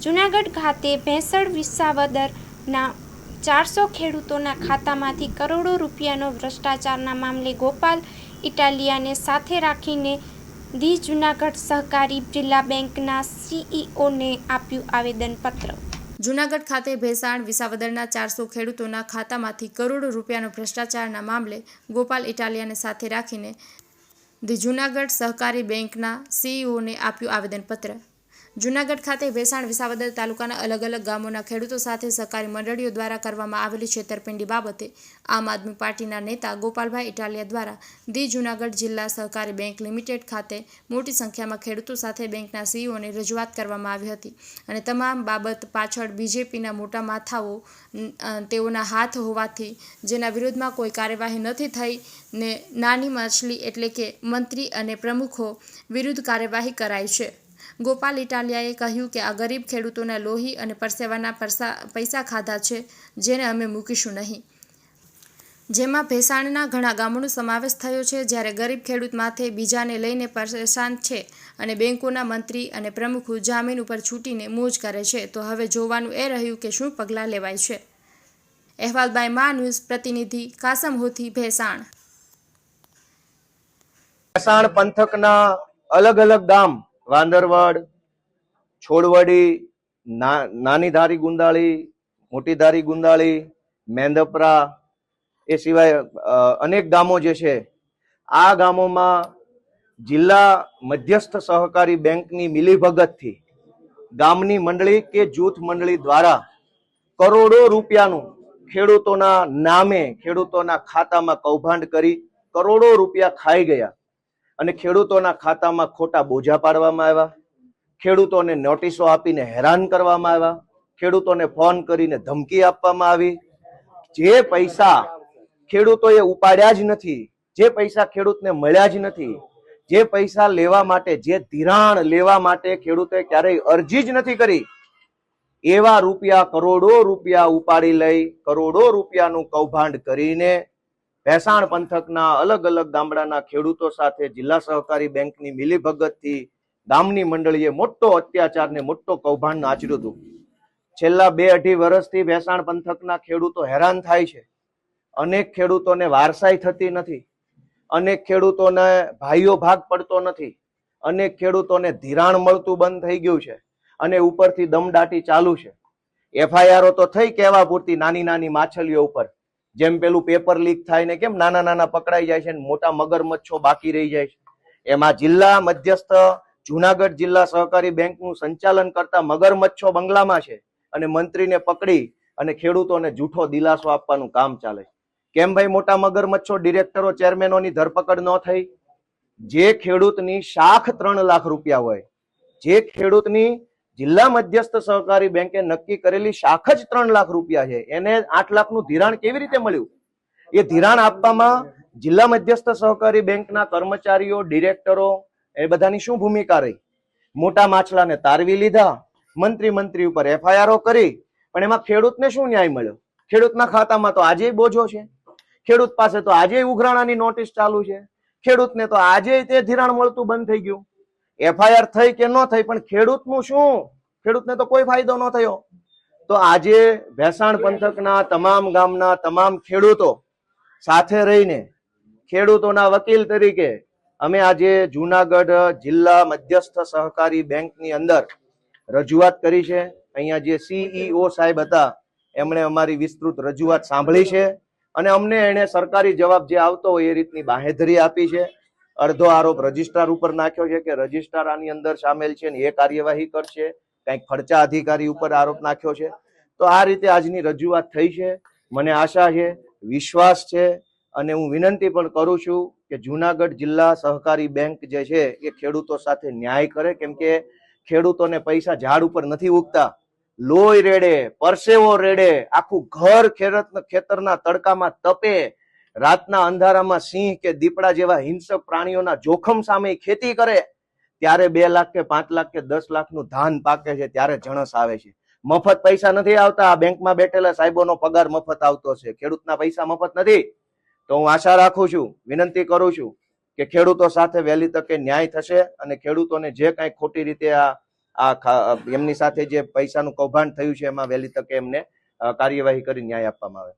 જૂનાગઢ ખાતે ભેંસણ વિસાવદરના 400 ખેડૂતોના ખાતામાંથી કરોડો રૂપિયાનો ભ્રષ્ટાચારના મામલે ગોપાલ ઇટાલિયાને સાથે રાખીને ધી જૂનાગઢ સહકારી જિલ્લા બેંકના સીઈઓને આપ્યું આવેદનપત્ર। જૂનાગઢ ખાતે ભેંસાણ વિસાવદરના 400 ખેડૂતોના ખાતામાંથી કરોડો રૂપિયાનો ભ્રષ્ટાચારના મામલે ગોપાલ ઇટાલિયાને સાથે રાખીને ધી જૂનાગઢ સહકારી બેંકના સીઈઓને આપ્યું આવેદનપત્ર। જૂનાગઢ ખાતે ભેંસાણ વિસાવદર તાલુકાના અલગ અલગ ગામોના ખેડૂતો સાથે સહકારી મંડળીઓ દ્વારા કરવામાં આવેલી છેતરપિંડી બાબતે આમ આદમી પાર્ટીના નેતા ગોપાલભાઈ ઇટાલિયા દ્વારા ધી જૂનાગઢ જિલ્લા સહકારી બેંક લિમિટેડ ખાતે મોટી સંખ્યામાં ખેડૂતો સાથે બેંકના સીઈઓને રજૂઆત કરવામાં આવી હતી અને તમામ બાબત પાછળ બીજેપીના મોટા માથાઓ તેઓના હાથ હોવાથી જેના વિરોધમાં કોઈ કાર્યવાહી નથી થઈ ને નાની માછલી એટલે કે મંત્રી અને પ્રમુખો વિરુદ્ધ કાર્યવાહી કરાઈ છે। ગોપાલ ઇટાલિયાએ કહ્યું કે આ ગરીબ ખેડૂતોના લોહી અને પરસેવાના પૈસા ખાધા છે જેને અમે મૂકીશું નહીં, જેમાં ભેંસાણના ઘણા ગામોનો સમાવેશ થયો છે। જ્યારે ગરીબ ખેડૂત માથે બીજાને લઈને પરેશાન છે અને બેંકોના મંત્રી અને પ્રમુખો જામીન ઉપર છૂટીને મોજ કરે છે, તો હવે જોવાનું એ રહ્યું કે શું પગલાં લેવાય છે। અહેવાલ બાય મા ન્યૂઝ પ્રતિનિધિ કાસમ હોથી, ભેંસાણ। ભેંસાણ પંથકના અલગ અલગ ગામ વાંદરવડ, છોડવડી, નાની ધારી ગુંદાળી, મોટી ધારી ગુંદાળી, મેંદપરા, એ સિવાય અનેક ગામો જે છે, આ ગામોમાં જિલ્લા મધ્યસ્થ સહકારી બેંકની મિલીભગતથી ગામની મંડળી કે જૂથ મંડળી દ્વારા કરોડો રૂપિયાનું ખેડૂતોના નામે ખેડૂતોના ખાતામાં કૌભાંડ કરી કરોડો રૂપિયા ખાઈ ગયા અને ખેડૂતોના ખાતામાં ખોટા બોજા પાડવામાં આવ્યા, ખેડૂતોને નોટિસો આપીને હેરાન કરવામાં આવ્યા, ખેડૂતોને ફોન કરીને ધમકી આપવામાં આવી। જે પૈસા ખેડૂતોએ ઉપાડ્યા જ નથી, જે પૈસા ખેડૂતને મળ્યા જ નથી, જે પૈસા લેવા માટે, જે ધિરાણ લેવા માટે ખેડૂતોએ ક્યારેય અરજી જ નથી કરી, એવા રૂપિયા કરોડો રૂપિયા ઉપાડી લઈ કરોડો રૂપિયાનું કૌભાંડ કરીને ભેંસાણ પંથકના અલગ અલગ ગામડાના ખેડૂતો સાથે જિલ્લા સહકારી બેંકની મિલીભગતથી ગામની મંડળીએ મોટો અત્યાચાર ને મોટો કૌભાંડ આચર્યું હતું। છેલ્લા 2-2.5 વર્ષથી ભેંસાણ પંથકના ખેડૂતો હેરાન થાય છે। અનેક ખેડૂતોને વારસાઈ થતી નથી, અનેક ખેડૂતોને ભાઈઓ ભાગ પડતો નથી, અનેક ખેડૂતોને ધિરાણ મળતું બંધ થઈ ગયું છે અને ઉપરથી દમદાટી ચાલુ છે। એફઆઈઆરો તો થઈ કહેવા પૂરતી નાની નાની માછલીઓ ઉપર, જેમ પેલું પેપર લીક થાય ને કેમ નાના નાના પકડાઈ જાય છે ને મોટા મગરમચ્છો બાકી રહી જાય છે, એમાં જિલ્લા મધ્યસ્થ જૂનાગઢ જિલ્લા સહકારી બેંકનું સંચાલન કરતા મગરમચ્છો બંગલામાં છે અને મંત્રીને પકડી અને ખેડૂતોને જૂઠો દિલાસો આપવાનું કામ ચાલે છે। કેમ ભાઈ મોટા મગરમચ્છો ડિરેક્ટરો ચેરમેનોની ધરપકડ ન થઈ? જે ખેડૂતની શાખ 3 લાખ રૂપિયા હોય, જે ખેડૂતની જિલ્લા મધ્યસ્થ સહકારી બેંકે નક્કી કરેલી શાખ જ 3 લાખ રૂપિયા છે, એને 8 લાખનું ધિરાણ કેવી રીતે મળ્યું? એ ધિરાણ આપવામાં જિલ્લા મધ્યસ્થ સહકારી બેંકના કર્મચારીઓ, ડિરેક્ટરો એ બધાની શું ભૂમિકા રહી? મોટા માછલાને તારવી લીધા, મંત્રી ઉપર એફઆઈઆરો કરી, પણ એમાં ખેડૂતને શું ન્યાય મળ્યો? ખેડૂતના ખાતામાં તો આજે બોજો છે, ખેડૂત પાસે તો આજે ઉઘરાણાની નોટિસ ચાલુ છે, ખેડૂતને તો આજે તે ધિરાણ મળતું બંધ થઈ ગયું। એફઆઈઆર થઈ કે ન થઈ, પણ ખેડૂતનું શું? ખેડૂતને તો કોઈ ફાયદો ન થયો। તો આજે ભેંસાણ પંથકના તમામ ગામના તમામ ખેડૂતો સાથે રહીને ખેડૂતોના વકીલ તરીકે અમે આજે જૂનાગઢ જિલ્લા મધ્યસ્થ સહકારી બેંકની અંદર રજૂઆત કરી છે। અહીંયા જે સીઈઓ સાહેબ હતા એમણે અમારી વિસ્તૃત રજૂઆત સાંભળી છે અને અમને એને સરકારી જવાબ જે આવતો હોય એ રીતની બાંહેધરી આપી છે। અડધો આરોપ રજિસ્ટ્રાર ઉપર નાખ્યો છે કે રજિસ્ટ્રાર આની અંદર સામેલ છે ને એ કાર્યવાહી કરશે, કંઈક ખર્ચા અધિકારી ઉપર આરોપ નાખ્યો છે। તો આ રીતે આજની રજૂઆત થઈ છે। મને આશા છે, વિશ્વાસ છે અને હું વિનંતી પણ કરું છું કે જૂનાગઢ જિલ્લા સહકારી બેંક જે છે એ ખેડૂતો સાથે ન્યાય કરે, કેમ કે ખેડૂતોને પૈસા ઝાડ ઉપર નથી ઉગતા, લોહી રેડે, પરસેવો રેડે, આખું ઘર ખેતરના તડકામાં તપે, રાતના અંધારામાં સિંહ કે દીપડા જેવા હિંસક પ્રાણીઓના જોખમ સામે ખેતી કરે, ત્યારે 2 લાખ કે 5 લાખ કે 10 લાખનું ધાન પાકે છે, ત્યારે જણસ આવે છે। મફત પૈસા નથી આવતા, બેંકમાં બેઠેલા સાહેબોનો પગાર મફત આવતો છે, ખેડૂતના પૈસા મફત નથી। તો હું આશા રાખું છું, વિનંતી કરું છું કે ખેડૂતો સાથે વહેલી તકે ન્યાય થશે અને ખેડૂતોને જે કાંઈ ખોટી રીતે આ એમની સાથે જે પૈસાનું કૌભાંડ થયું છે એમાં વહેલી તકે એમને કાર્યવાહી કરી ન્યાય આપવામાં આવે.